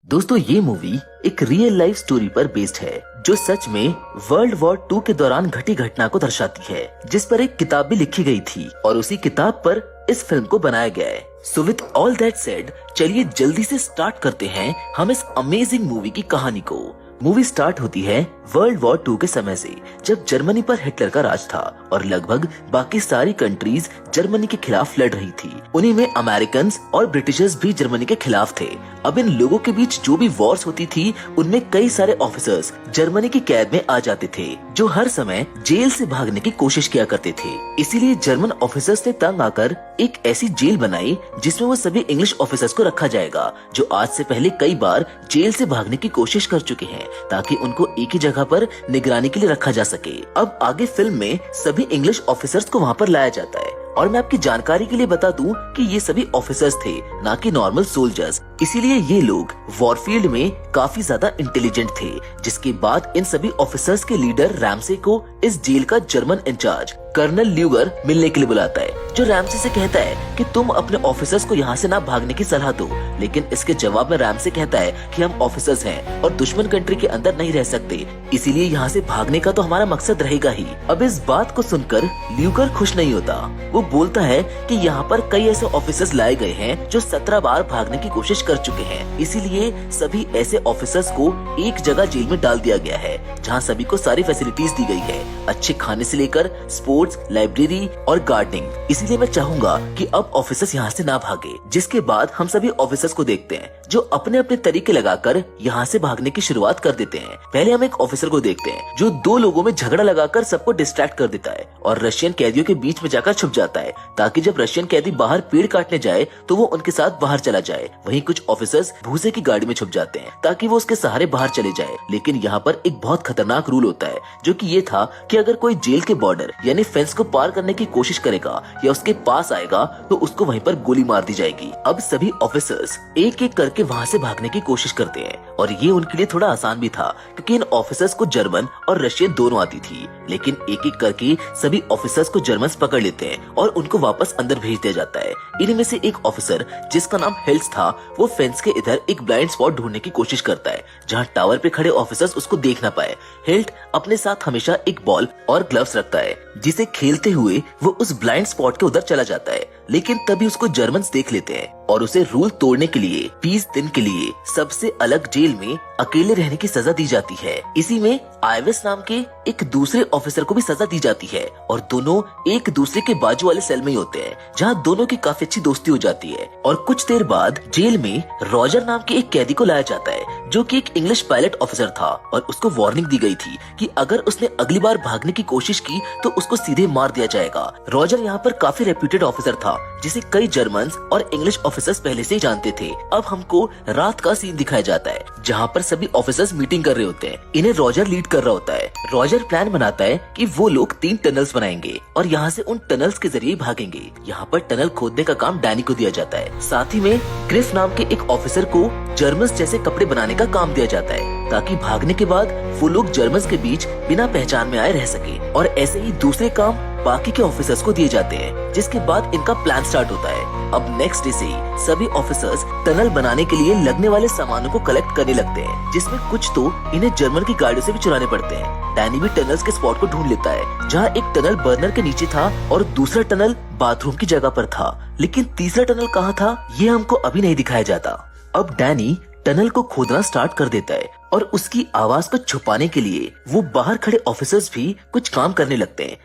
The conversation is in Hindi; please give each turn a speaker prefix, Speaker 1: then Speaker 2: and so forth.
Speaker 1: दोस्तों ये मूवी एक रियल लाइफ स्टोरी पर बेस्ड है जो सच में वर्ल्ड वॉर 2 के दौरान घटी घटना को दर्शाती है, जिस पर एक किताब भी लिखी गई थी और उसी किताब पर इस फिल्म को बनाया गया है। So with all that said, चलिए जल्दी से स्टार्ट करते हैं हम इस अमेजिंग मूवी की कहानी को। मूवी स्टार्ट होती है वर्ल्ड वॉर 2 के समय से, जब जर्मनी पर हिटलर का राज था और लगभग बाकी सारी कंट्रीज जर्मनी के खिलाफ लड़ रही थी। उन्हीं में अमेरिकन और ब्रिटिशर्स भी जर्मनी के खिलाफ थे। अब इन लोगों के बीच जो भी वॉर्स होती थी, उनमें कई सारे ऑफिसर्स जर्मनी की कैद में आ जाते थे, जो हर समय जेल से भागने की कोशिश किया करते थे। इसीलिए जर्मन ऑफिसर्स ने तंग आकर एक ऐसी जेल बनाई जिसमें वो सभी इंग्लिश ऑफिसर्स को रखा जाएगा, जो आज से पहले कई बार जेल से भागने की कोशिश कर चुके हैं, ताकि उनको एक ही जगह पर निगरानी के लिए रखा जा सके। अब आगे फिल्म में सभी इंग्लिश ऑफिसर्स को वहाँ पर लाया जाता है। और मैं आपकी जानकारी के लिए बता दूं कि ये सभी ऑफिसर्स थे, ना कि नॉर्मल सोल्जर्स। इसीलिए ये लोग वॉरफील्ड में काफी ज्यादा इंटेलिजेंट थे। जिसके बाद इन सभी ऑफिसर्स के लीडर रैमसे को इस जेल का जर्मन इंचार्ज कर्नल ल्यूगर मिलने के लिए बुलाता है, जो रैमसे से कहता है कि तुम अपने ऑफिसर्स को यहाँ से ना भागने की सलाह दो। लेकिन इसके जवाब में रैमसे कहता है कि हम ऑफिसर्स हैं और दुश्मन कंट्री के अंदर नहीं रह सकते, इसीलिए यहाँ से भागने का तो हमारा मकसद रहेगा ही। अब इस बात को सुनकर ल्यूगर खुश नहीं होता। वो बोलता है कि यहाँ पर कई ऐसे ऑफिसर्स लाए गए हैं जो 17 बार भागने की कोशिश कर चुके हैं, इसीलिए सभी ऐसे ऑफिसर्स को एक जगह जेल में डाल दिया गया है, जहाँ सभी को सारी फैसिलिटीज दी गई है, अच्छे खाने से लेकर स्पोर्ट्स, लाइब्रेरी और गार्डनिंग। इसीलिए मैं चाहूंगा कि अब ऑफिसर्स यहाँ से ना भागे। जिसके बाद हम सभी ऑफिसर्स को देखते हैं जो अपने अपने तरीके लगाकर यहाँ से भागने की शुरुआत कर देते हैं। पहले हम एक ऑफिसर को देखते हैं जो 2 लोगों में झगड़ा लगाकर सबको डिस्ट्रैक्ट कर देता है और रशियन कैदियों के बीच में जाकर छुप जाता है, ताकि जब रशियन कैदी बाहर पेड़ काटने जाए तो वो उनके साथ बाहर चला जाए। वहीं कुछ ऑफिसर्स भूसे की गाड़ी में छुप जाते हैं ताकि वो उसके सहारे बाहर चले जाए। लेकिन यहाँ पर एक बहुत खतरनाक रूल होता है, जो कि ये था कि अगर कोई जेल के बॉर्डर यानी फेंस को पार करने की कोशिश करेगा या उसके पास आएगा तो उसको वहीं पर गोली मार दी जाएगी। अब सभी ऑफिसर्स एक एक करके वहाँ से भागने की कोशिश करते हैं और ये उनके लिए थोड़ा आसान भी था, क्योंकि इन ऑफिसर्स को जर्मन और रशियन दोनों आती थी। लेकिन एक एक करके सभी ऑफिसर्स को जर्मन्स पकड़ लेते हैं और उनको वापस अंदर भेज दिया जाता है। इनमें से एक ऑफिसर जिसका नाम हेल्स था, वो फेंस के इधर एक ब्लाइंड स्पॉट ढूंढने की कोशिश करता है जहाँ टावर पे खड़े ऑफिसर्स उसको देख ना पाए। हेल्ट अपने साथ हमेशा एक बॉल और ग्लव्स रखता है, जिसे खेलते हुए वो उस ब्लाइंड स्पॉट के उधर चला जाता है। लेकिन तभी उसको जर्मन्स देख लेते हैं और उसे रूल तोड़ने के लिए 20 दिन के लिए सबसे अलग जेल में अकेले रहने की सजा दी जाती है। इसी में आइवेस नाम के एक दूसरे ऑफिसर को भी सजा दी जाती है और दोनों एक दूसरे के बाजू वाले सेल में ही होते हैं, जहाँ दोनों की काफी अच्छी दोस्ती हो जाती है। और कुछ देर बाद जेल में रॉजर नाम के एक कैदी को लाया जाता है, जो कि एक इंग्लिश पायलट ऑफिसर था और उसको वार्निंग दी गई थी कि अगर उसने अगली बार भागने की कोशिश की तो उसको सीधे मार दिया जाएगा। रॉजर यहाँ पर काफी रेप्यूटेड ऑफिसर था, जिसे कई जर्मन्स और इंग्लिश ऑफिसर्स पहले से ही जानते थे। अब हमको रात का सीन दिखाया जाता है, जहाँ पर सभी ऑफिसर्स मीटिंग कर रहे होते हैं। इन्हें रॉजर लीड कर रहा होता है। रॉजर प्लान बनाता है कि वो लोग 3 टनल्स बनाएंगे और यहाँ से उन टनल्स के जरिए भागेंगे। यहाँ पर टनल खोदने का काम डैनी को दिया जाता है। साथ ही में ग्रिफ नाम के एक ऑफिसर को जर्मन्स जैसे कपड़े बनाने का काम दिया जाता है, ताकि भागने के बाद वो लोग जर्मन्स के बीच बिना पहचान में आए रह सके। और ऐसे ही दूसरे काम बाकी के ऑफिसर्स को दिए जाते हैं, जिसके बाद इनका प्लान स्टार्ट होता है। अब नेक्स्ट डे से ही सभी ऑफिसर्स टनल बनाने के लिए लगने वाले सामानों को कलेक्ट करने लगते हैं, जिसमें कुछ तो इन्हें जर्मन की गाड़ियों से भी चुराने पड़ते हैं। डैनी भी टनल्स के स्पॉट को ढूंढ लेता है, जहाँ एक टनल बर्नर के नीचे था और दूसरा टनल बाथरूम की जगह पर था। लेकिन तीसरा टनल कहाँ था, ये हमको अभी नहीं दिखाया जाता। अब डैनी टनल को खोदना स्टार्ट कर देता है और उसकी आवाज को छुपाने के लिए वो बाहर खड़े ऑफिसर्स भी कुछ काम करने लगते हैं।